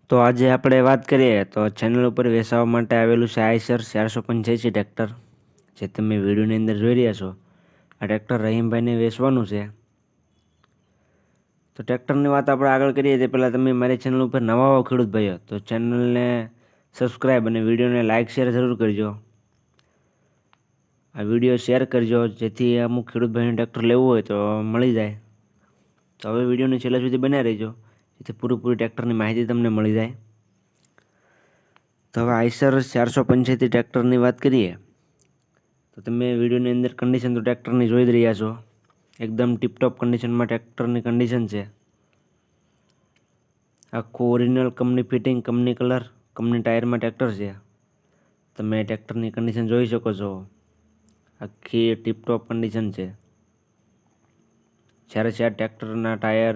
તો આજે આપણે વાત કરીએ તો ચેનલ ઉપર વેચાવા માટે આવેલું છે આઈસર 485 ટ્રેક્ટર, જે તમે વિડીયોની અંદર જોઈ રહ્યા છો. આ ટ્રેક્ટર રહીમભાઈને વેચવાનું છે. તો ટ્રેક્ટરની વાત આપણે આગળ કરીએ તે પહેલાં તમે મારી ચેનલ ઉપર નવા હો ખેડૂત ભાઈઓ તો ચેનલને સબસ્ક્રાઈબ અને વિડીયોને લાઇક શેર જરૂર કરજો. આ વિડીયો શેર કરજો જેથી અમુક ખેડૂત ભાઈને ટ્રેક્ટર લેવું હોય તો મળી જાય. તો હવે વિડીયોની છેલ્લા સુધી બન્યા રહેજો જેથી પૂરેપૂરી ટ્રેક્ટરની માહિતી તમને મળી જાય. તો હવે આઈસર 485 ટ્રેક્ટરની વાત કરીએ તો તમે વિડીયોની અંદર કન્ડિશન તો ટ્રેક્ટરની જોઈ જ રહ્યા છો. એકદમ ટીપટોપ કન્ડિશનમાં ટ્રેક્ટરની કન્ડિશન છે. આખું original company fitting, company colour, company ટાયરમાં ટ્રેક્ટર છે. તમે ટ્રેક્ટરની કન્ડિશન જોઈ શકો છો. આખી ટીપટોપ કન્ડિશન છે. ચારે ચાર ટ્રેક્ટરના ટાયર,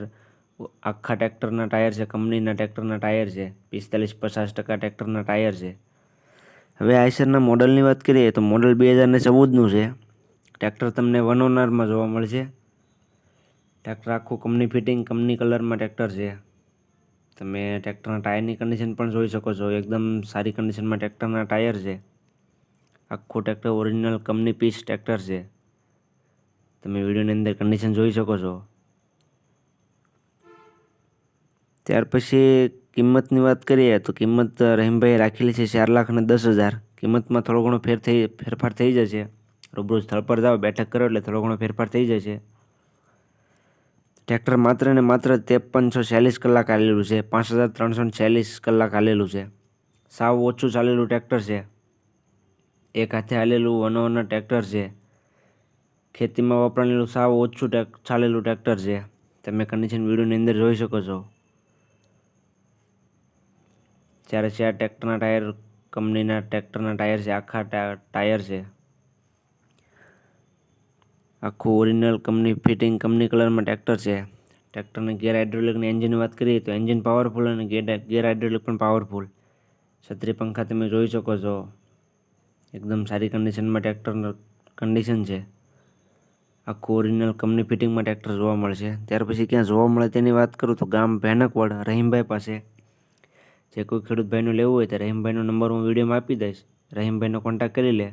આખા ટ્રેક્ટરના ટાયર છે, કંપનીના ટ્રેક્ટરના ટાયર છે. 45-50% ટ્રેક્ટરના ટાયર છે. હવે આઈસરના મોડલની વાત કરીએ તો મોડલ 2014નું છે. ટ્રેક્ટર તમને 1 ઓનરમાં જોવા મળશે. ટ્રેક્ટર આખું કંપની ફિટિંગ, કંપની કલરમાં ટ્રેક્ટર છે. તમે ટ્રેક્ટરના ટાયરની કન્ડિશન પણ જોઈ શકો છો. એકદમ સારી કન્ડિશનમાં ટ્રેક્ટરના ટાયર છે. આખું tractor original company piece tractor છે. તમે વિડીયોની અંદર કન્ડિશન જોઈ શકો છો. ત્યાર પછી કિંમતની વાત કરીએ તો કિંમત રહીમભાઈએ રાખેલી છે 4,10,000. કિંમતમાં થોડો ઘણો ફેરફાર થઈ જશે. રૂબરૂ સ્થળ પર જાઓ, બેઠક કરો એટલે થોડો ઘણો ફેરફાર થઈ જશે. ટ્રેક્ટર માત્ર ને માત્ર 5340 કલાક હાલેલું છે. 5340 કલાક હાલેલું છે. સાવ ઓછું ચાલેલું ટ્રેક્ટર છે. એક હાથે હાલેલું 1 ઓનર ટ્રેક્ટર છે. ખેતીમાં વપરાયેલું સાવ ઓછું ચાલેલું ટ્રેક્ટર છે. તમે કન્ડિશન વિડીયોની અંદર જોઈ શકો છો. ચારે ચાર ટ્રેક્ટરના ટાયર કંપનીના ટ્રેક્ટરના ટાયર છે. આખા ટાયર છે. આખું ઓરિજિનલ કંપની ફિટિંગ, કંપની કલરમાં ટ્રેક્ટર છે. ટ્રેક્ટરની ગેર હાઇડ્રોલિકની એન્જિનની વાત કરીએ તો એન્જિન પાવરફુલ અને ગેર હાઇડ્રોલિક પણ પાવરફુલ. છત્રી પંખા તમે જોઈ શકો છો. એકદમ સારી કન્ડિશનમાં ટ્રેક્ટર કન્ડિશન છે. આખું ઓરિજિનલ કંપની ફિટિંગમાં ટ્રેક્ટર જોવા મળશે. ત્યાર પછી ક્યાં જોવા મળે તેની વાત કરું તો ગામ ભેનકવડ, રહીમભાઈ પાસે. જે કોઈ ખેડૂત ભાઈનું લેવું હોય તો રહીમભાઈનો નંબર હું વિડીયોમાં આપી દઈશ. રહીમભાઈનો કોન્ટેક્ટ કરી લે.